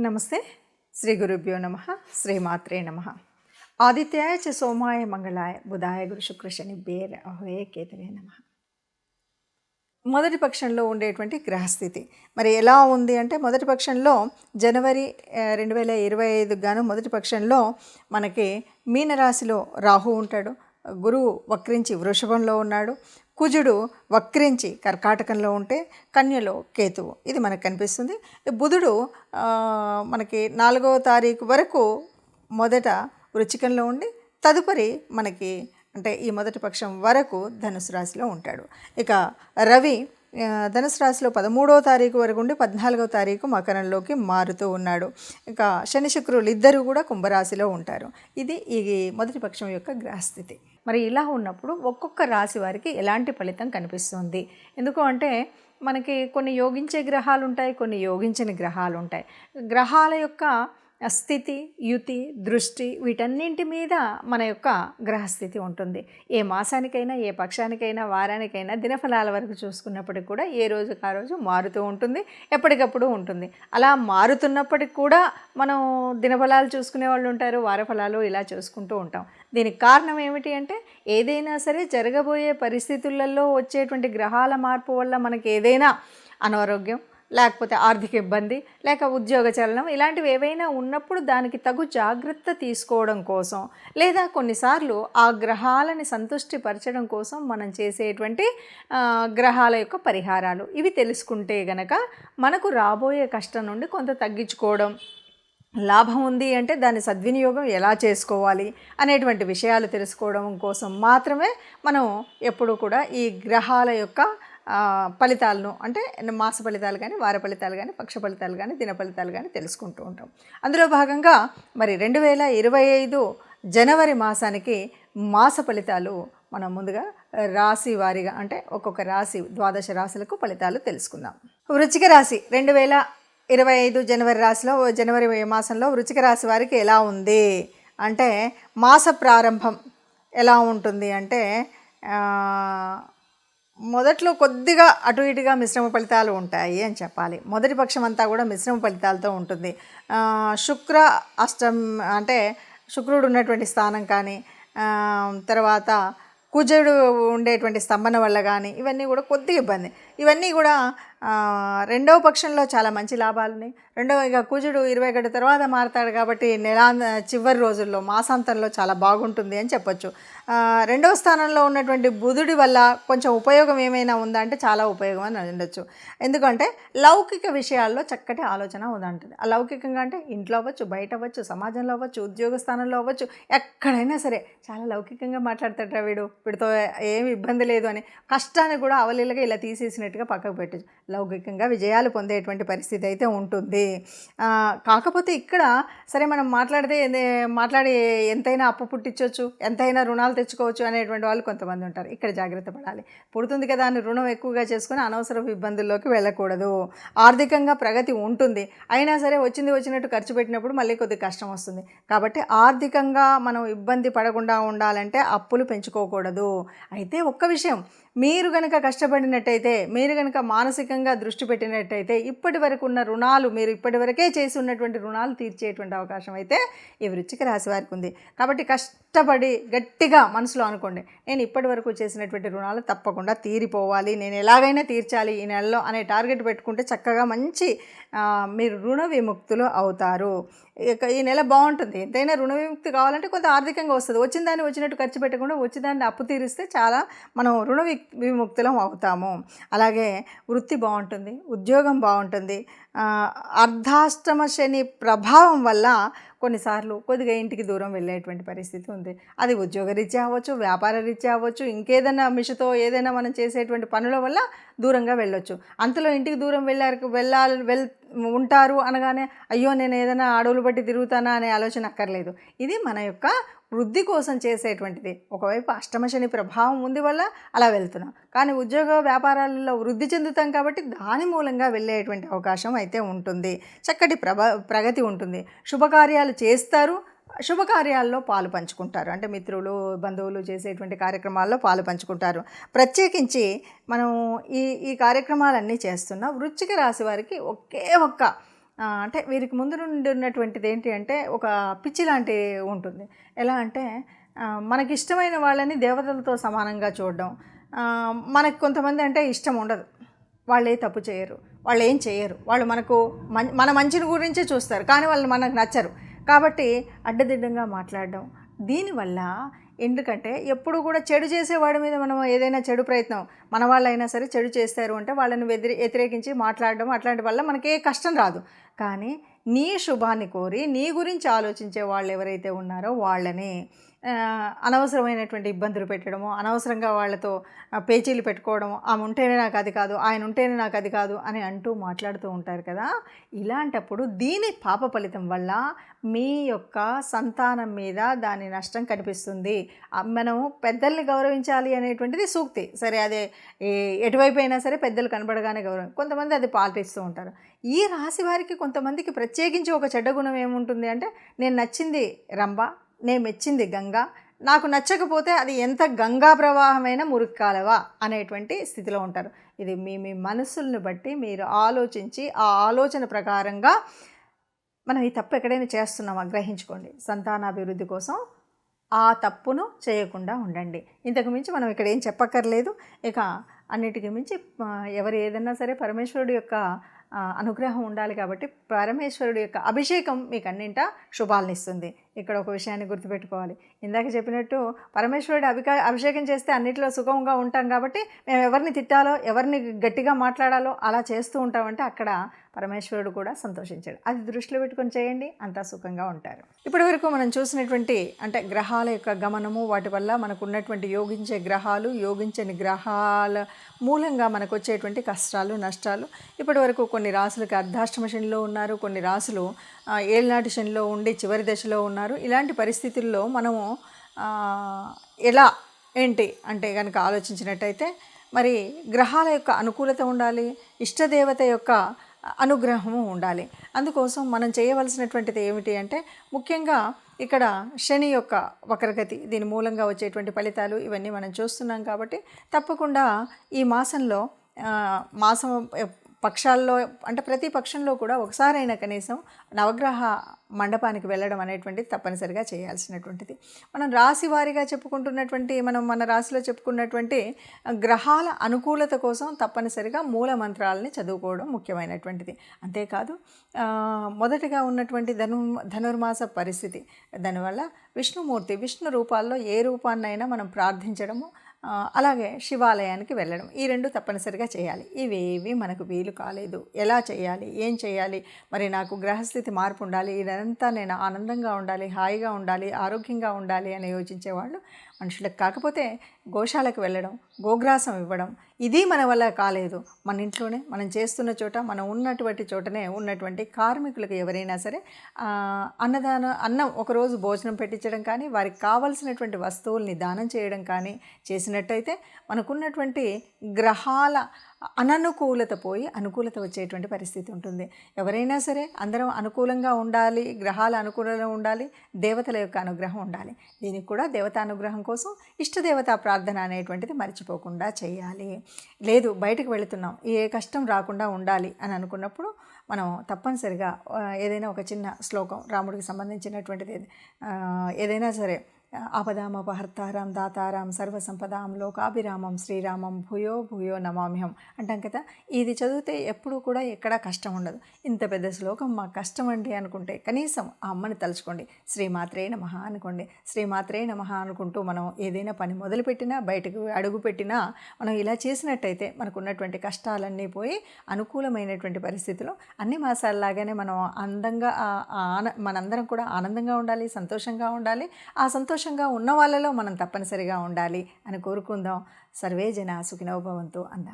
నమస్తే. శ్రీ గురుభ్యో నమ. శ్రీమాత్రే నమ. ఆదిత్యాయ చ సోమాయ మంగళాయ బుధాయ గురు శుక్ర శనిభ్యే రాహవే కేతవే నమ. మొదటి పక్షంలో ఉండేటువంటి గ్రహస్థితి మరి ఎలా ఉంది అంటే, మొదటి పక్షంలో జనవరి 2025 గాను మొదటి పక్షంలో మనకి మీనరాశిలో రాహు ఉంటాడు, గురువు వక్రించి వృషభంలో ఉన్నాడు, కుజుడు వక్రించి కర్కాటకంలో ఉంటే కన్యలో కేతువు, ఇది మనకు కనిపిస్తుంది. బుధుడు మనకి 4వ తారీఖు వరకు మొదట వృచ్చికంలో ఉండి తదుపరి మనకి అంటే ఈ మొదటి పక్షం వరకు ధనుసు రాశిలో ఉంటాడు. ఇక రవి ధనుసు రాశిలో 13వ తారీఖు వరకు ఉండి 14వ తారీఖు మకరంలోకి మారుతూ ఉన్నాడు. ఇక శని శుక్రులు ఇద్దరు కూడా కుంభరాశిలో ఉంటారు. ఇది ఈ మొదటి పక్షం యొక్క గ్రహస్థితి. మరి ఇలా ఉన్నప్పుడు ఒక్కొక్క రాశి వారికి ఎలాంటి ఫలితం కనిపిస్తుంది? ఎందుకు అంటే మనకి కొన్ని యోగించే గ్రహాలు ఉంటాయి, కొన్ని యోగించని గ్రహాలు ఉంటాయి. గ్రహాల యొక్క స్థితి, యుతి, దృష్టి వీటన్నింటి మీద మన యొక్క గ్రహస్థితి ఉంటుంది. ఏ మాసానికైనా, ఏ పక్షానికైనా, వారానికైనా దినఫలాల వరకు చూసుకున్నప్పటికి కూడా ఏ రోజుకి ఆ రోజు మారుతూ ఉంటుంది, ఎప్పటికప్పుడు ఉంటుంది. అలా మారుతున్నప్పటికి కూడా మనం దినఫలాలు చూసుకునే వాళ్ళు ఉంటారు, వారఫలాలు ఇలా చూసుకుంటూ ఉంటాం. దీనికి కారణం ఏమిటి అంటే, ఏదైనా సరే జరగబోయే పరిస్థితులలో వచ్చేటువంటి గ్రహాల మార్పు వల్ల మనకి ఏదైనా అనారోగ్యం, లేకపోతే ఆర్థిక ఇబ్బంది, లేక ఉద్యోగ చలనం ఇలాంటివి ఏవైనా ఉన్నప్పుడు దానికి తగు జాగ్రత్త తీసుకోవడం కోసం, లేదా కొన్నిసార్లు ఆ గ్రహాలని సంతృష్టిపరచడం కోసం మనం చేసేటువంటి గ్రహాల యొక్క పరిహారాలు ఇవి తెలుసుకుంటే గనక మనకు రాబోయే కష్టం నుండి కొంత తగ్గించుకోవడం, లాభం ఉంది అంటే దాని సద్వినియోగం ఎలా చేసుకోవాలి అనేటువంటి విషయాలు తెలుసుకోవడం కోసం మాత్రమే మనం ఎప్పుడూ కూడా ఈ గ్రహాల యొక్క ఫలితాలను అంటే మాస ఫలితాలు కానీ, వార ఫలితాలు కానీ, పక్ష ఫలితాలు కానీ, దిన ఫలితాలు కానీ తెలుసుకుంటూ ఉంటాం. అందులో భాగంగా మరి 2025 జనవరి మాసానికి మాస ఫలితాలు మనం ముందుగా రాశి వారీగా అంటే ఒక్కొక్క రాశి 12 రాశులకు ఫలితాలు తెలుసుకుందాం. వృశ్చిక రాశి 2025 జనవరి మాసంలో వృశ్చిక రాశి వారికి ఎలా ఉంది అంటే, మాస ప్రారంభం ఎలా ఉంటుంది అంటే మొదట్లో కొద్దిగా అటు ఇటుగా మిశ్రమ ఫలితాలు ఉంటాయి అని చెప్పాలి. మొదటి పక్షం అంతా కూడా మిశ్రమ ఫలితాలతో ఉంటుంది. శుక్ర అష్టం అంటే శుక్రుడు ఉన్నటువంటి స్థానం కానీ, తర్వాత కుజుడు ఉండేటువంటి స్తంభన వల్ల కానీ ఇవన్నీ కూడా కొద్దిగా ఇబ్బంది. ఇవన్నీ కూడా రెండవ పక్షంలో చాలా మంచి లాభాలని, ఇక కుజుడు 21 తర్వాత మారతాడు కాబట్టి చివరి రోజుల్లో మాసాంతంలో చాలా బాగుంటుంది అని చెప్పొచ్చు. రెండవ స్థానంలో ఉన్నటువంటి బుధుడి వల్ల కొంచెం ఉపయోగం ఏమైనా ఉందా అంటే చాలా ఉపయోగం అని ఉండొచ్చు. ఎందుకంటే లౌకిక విషయాల్లో చక్కటి ఆలోచన ఉందంటుంది. అలౌకికంగా అంటే ఇంట్లో అవ్వచ్చు, బయట అవ్వచ్చు, సమాజంలో అవ్వచ్చు, ఉద్యోగ స్థానంలో అవ్వచ్చు, ఎక్కడైనా సరే చాలా లౌకికంగా మాట్లాడతాడు వీడితో ఏమి ఇబ్బంది లేదు అని కష్టాన్ని కూడా అవలీలగా ఇలా తీసేసినట్టుగా పక్కకు పెట్టచ్చు. లౌకికంగా విజయాలు పొందేటువంటి పరిస్థితి అయితే ఉంటుంది. కాకపోతే ఇక్కడ సరే మనం మాట్లాడి ఎంతైనా అప్పు పుట్టించవచ్చు, ఎంతైనా రుణాలు తెచ్చుకోవచ్చు అనేటువంటి వాళ్ళు కొంతమంది ఉంటారు. ఇక్కడ జాగ్రత్త పడాలి. పుడుతుంది కదా అని రుణం ఎక్కువగా చేసుకుని అనవసరపు ఇబ్బందుల్లోకి వెళ్ళకూడదు. ఆర్థికంగా ప్రగతి ఉంటుంది, అయినా సరే వచ్చినట్టు ఖర్చు పెట్టినప్పుడు మళ్ళీ కొద్దిగా కష్టం వస్తుంది. కాబట్టి ఆర్థికంగా మనం ఇబ్బంది పడకుండా ఉండాలంటే అప్పులు పెంచుకోకూడదు. అయితే ఒక్క విషయం, మీరు కనుక కష్టపడినట్టయితే, మీరు కనుక మానసికంగా దృష్టి పెట్టినట్టయితే ఇప్పటి వరకు ఉన్న రుణాలు, మీరు ఇప్పటి వరకే చేసి ఉన్నటువంటి రుణాలు తీర్చేటువంటి అవకాశం అయితే ఈ వృశ్చిక రాశి వారికి ఉంది. కాబట్టి కష్టపడి గట్టిగా మనసులో అనుకోండి, నేను ఇప్పటి వరకు చేసినటువంటి రుణాలు తప్పకుండా తీరిపోవాలి, నేను ఎలాగైనా తీర్చాలి ఈ నెలలో అనే టార్గెట్ పెట్టుకుంటే చక్కగా మంచి మీరు రుణ విముక్తులు అవుతారు. ఈ నెల బాగుంటుంది. ఎంతైనా రుణ విముక్తి కావాలంటే కొంత ఆర్థికంగా వస్తుంది. వచ్చిందాన్ని వచ్చినట్టు ఖర్చు పెట్టకుండా వచ్చిందాన్ని అప్పు తీరిస్తే చాలా మనం రుణ విముక్తులం అవుతాము. అలాగే వృత్తి బాగుంటుంది, ఉద్యోగం బాగుంటుంది. అర్ధాష్టమ శని ప్రభావం వల్ల కొన్నిసార్లు కొద్దిగా ఇంటికి దూరం వెళ్ళేటువంటి పరిస్థితి ఉంది. అది ఉద్యోగ రీత్యా అవ్వచ్చు, వ్యాపార రీత్యా అవ్వచ్చు, ఇంకేదైనా మిషతో ఏదైనా మనం చేసేటువంటి పనుల వల్ల దూరంగా వెళ్ళొచ్చు. అంతలో ఇంటికి దూరం ఉంటారు అనగానే అయ్యో నేను ఏదైనా అడవులు బట్టి తిరుగుతానా అనే ఆలోచన అక్కర్లేదు. ఇది మన యొక్క వృద్ధి కోసం చేసేటువంటిది. ఒకవైపు అష్టమ శని ప్రభావం ఉంది వల్ల అలా వెళ్తున్నాం, కానీ ఉద్యోగ వ్యాపారాలలో వృద్ధి చెందుతాం కాబట్టి దాని మూలంగా వెళ్ళేటువంటి అవకాశం అయితే ఉంటుంది. చక్కటి ప్రగతి ఉంటుంది. శుభకార్యాలు చేస్తారు, శుభకార్యాల్లో పాలు పంచుకుంటారు. అంటే మిత్రులు, బంధువులు చేసేటువంటి కార్యక్రమాల్లో పాలు పంచుకుంటారు. ప్రత్యేకించి మనం ఈ కార్యక్రమాలన్నీ చేస్తున్న వృశ్చిక రాశి వారికి ఒకే ఒక్క అంటే వీరికి ముందు నుండి ఉన్నటువంటిది ఏంటి అంటే ఒక పిచ్చి లాంటి ఉంటుంది. ఎలా అంటే మనకిష్టమైన వాళ్ళని దేవతలతో సమానంగా చూడడం. మనకు కొంతమంది అంటే ఇష్టం ఉండదు. వాళ్ళు ఏ తప్పు చేయరు, వాళ్ళు ఏం చేయరు, వాళ్ళు మనకు మన మంచిని గురించే చూస్తారు, కానీ వాళ్ళు మనకు నచ్చరు. కాబట్టి అడ్డదిడ్డంగా మాట్లాడడం. దీనివల్ల ఎందుకంటే ఎప్పుడు కూడా చెడు చేసేవాడి మీద మనం ఏదైనా చెడు ప్రయత్నం, మన వాళ్ళైనా సరే చెడు చేస్తారు అంటే వాళ్ళని వ్యతిరేకించి మాట్లాడడం, అట్లాంటి వల్ల మనకి ఏ కష్టం రాదు. కానీ నీ శుభాన్ని కోరి నీ గురించి ఆలోచించే వాళ్ళు ఎవరైతే ఉన్నారో వాళ్ళని అనవసరమైనటువంటి ఇబ్బందులు పెట్టడము, అనవసరంగా వాళ్ళతో పేచీలు పెట్టుకోవడము, ఆమె ఉంటేనే నాకు అది కాదు, ఆయన ఉంటేనే నాకు అది కాదు అని అంటూ మాట్లాడుతూ ఉంటారు కదా. ఇలాంటప్పుడు దీని పాప ఫలితం వల్ల మీ యొక్క సంతానం మీద దాని నష్టం కనిపిస్తుంది. మనం పెద్దల్ని గౌరవించాలి అనేటువంటిది సూక్తి, సరే అదే ఎటువైపు అయినా సరే పెద్దలు కనబడగానే గౌరవం. కొంతమంది అది పాటిస్తూ ఉంటారు. ఈ రాశి వారికి కొంతమందికి ప్రత్యేకించి ఒక చెడ్డ గుణం ఏముంటుంది అంటే, నేను నచ్చింది రంభ, నేను మెచ్చింది గంగా, నాకు నచ్చకపోతే అది ఎంత గంగా ప్రవాహమైన మురుక్కాలవా అనేటువంటి స్థితిలో ఉంటారు. ఇది మీ మనసుల్ని బట్టి మీరు ఆలోచించి ఆ ఆలోచన ప్రకారంగా మనం ఈ తప్పు ఎక్కడైనా చేస్తున్నామా గ్రహించుకోండి. సంతానాభివృద్ధి కోసం ఆ తప్పును చేయకుండా ఉండండి. ఇంతకు మించి మనం ఇక్కడ ఏం చెప్పక్కర్లేదు. ఇక అన్నిటికీ మించి ఎవరు ఏదన్నా సరే పరమేశ్వరుడు యొక్క అనుగ్రహం ఉండాలి. కాబట్టి పరమేశ్వరుడు యొక్క అభిషేకం మీకు అన్నింటా శుభాలను ఇస్తుంది. ఇక్కడ ఒక విషయాన్ని గుర్తుపెట్టుకోవాలి. ఇందాక చెప్పినట్టు పరమేశ్వరుడు అభిషేకం చేస్తే అన్నింటిలో సుఖంగా ఉంటాం. కాబట్టి మేము ఎవరిని తిట్టాలో, ఎవరిని గట్టిగా మాట్లాడాలో అలా చేస్తూ ఉంటామంటే అక్కడ పరమేశ్వరుడు కూడా సంతోషించాడు. అది దృష్టిలో పెట్టుకొని చేయండి, అంతా సుఖంగా ఉంటారు. ఇప్పటి వరకు మనం చూసినటువంటి అంటే గ్రహాల యొక్క గమనము, వాటి వల్ల మనకు ఉన్నటువంటి యోగించే గ్రహాలు, యోగించని గ్రహాల మూలంగా మనకు వచ్చేటువంటి కష్టాలు, నష్టాలు. ఇప్పటి వరకు కొన్ని రాసులకు అర్ధాష్టమ శనిలో ఉన్నారు, కొన్ని రాసులు ఏళ్ళనాటి శనిలో ఉండి చివరి దశలో ఉన్నారు. ఇలాంటి పరిస్థితుల్లో మనము ఎలా ఏంటి అంటే కనుక ఆలోచించినట్టయితే మరి గ్రహాల యొక్క అనుకూలత ఉండాలి, ఇష్టదేవత యొక్క అనుగ్రహము ఉండాలి. అందుకోసం మనం చేయవలసినటువంటిది ఏమిటి అంటే ముఖ్యంగా ఇక్కడ శని యొక్క వక్రగతి, దీని మూలంగా వచ్చేటువంటి ఫలితాలు ఇవన్నీ మనం చూస్తున్నాం. కాబట్టి తప్పకుండా ఈ మాసంలో మాసం పక్షాల్లో అంటే ప్రతి పక్షంలో కూడా ఒకసారైనా కనీసం నవగ్రహ మండపానికి వెళ్ళడం అనేటువంటిది తప్పనిసరిగా చేయాల్సినటువంటిది. మనం రాశి వారీగా చెప్పుకుంటున్నటువంటి మన రాశిలో చెప్పుకున్నటువంటి గ్రహాల అనుకూలత కోసం తప్పనిసరిగా మూల మంత్రాలని చదువుకోవడం ముఖ్యమైనటువంటిది. అంతేకాదు మొదటిగా ఉన్నటువంటి ధనుర్మాస పరిస్థితి, దానివల్ల విష్ణుమూర్తి విష్ణు రూపాల్లో ఏ రూపాన్నైనా మనం ప్రార్థించడము, అలాగే శివాలయానికి వెళ్ళడం, ఈ రెండు తప్పనిసరిగా చేయాలి. ఇవేవి మనకు వీలు కాలేదు, ఎలా చేయాలి, ఏం చేయాలి, మరి నాకు గ్రహస్థితి మార్పు ఉండాలి, ఇదంతా నేను ఆనందంగా ఉండాలి, హాయిగా ఉండాలి, ఆరోగ్యంగా ఉండాలి అని యోచించేవాళ్ళు మనుషులకు కాకపోతే గోశాలకు వెళ్ళడం, గోగ్రాసం ఇవ్వడం, ఇది మన వల్ల కాలేదు. మన ఇంట్లోనే మనం చేస్తున్న చోట, మనం ఉన్నటువంటి చోటనే ఉన్నటువంటి కార్మికులకు ఎవరైనా సరే అన్నం ఒకరోజు భోజనం పెట్టించడం కానీ, వారికి కావలసినటువంటి వస్తువుల్ని దానం చేయడం కానీ చేసినట్టయితే మనకున్నటువంటి గ్రహాల అననుకూలత పోయి అనుకూలత వచ్చేటువంటి పరిస్థితి ఉంటుంది. ఎవరైనా సరే అందరం అనుకూలంగా ఉండాలి, గ్రహాల అనుకూలంగా ఉండాలి, దేవతల యొక్క అనుగ్రహం ఉండాలి. దీనికి కూడా దేవతా అనుగ్రహం కోసం ఇష్టదేవతా ప్రార్థన అనేటువంటిది మర్చిపోకుండా చేయాలి. లేదు బయటకు వెళుతున్నాం, ఏ కష్టం రాకుండా ఉండాలి అని అనుకున్నప్పుడు మనం తప్పనిసరిగా ఏదైనా ఒక చిన్న శ్లోకం, రాముడికి సంబంధించినటువంటిది ఏదైనా సరే, ఆపదామపహర్తారాం దాతారాం సర్వసంపదాం లోకాభిరామం శ్రీరామం భూయో భూయో నమామ్యహం అంటాం కదా. ఇది చదివితే ఎప్పుడూ కూడా ఎక్కడా కష్టం ఉండదు. ఇంత పెద్ద శ్లోకం మాకు కష్టం అండి అనుకుంటే కనీసం ఆ అమ్మని తలుచుకోండి, శ్రీమాత్రే నమః అనుకోండి. శ్రీమాత్రే నమః అనుకుంటూ మనం ఏదైనా పని మొదలుపెట్టినా, బయటకు అడుగు పెట్టినా మనం ఇలా చేసినట్టయితే మనకు ఉన్నటువంటి కష్టాలన్నీ పోయి అనుకూలమైనటువంటి పరిస్థితులు అన్ని మాసాలలాగానే మనం అందంగా మనందరం కూడా ఆనందంగా ఉండాలి, సంతోషంగా ఉండాలి. ఆ సంతోషంగా ఉన్న వాళ్ళలో మనం తప్పనిసరిగా ఉండాలి అని కోరుకుందాం. సర్వే జనా సుఖినో భవంతు అందాం.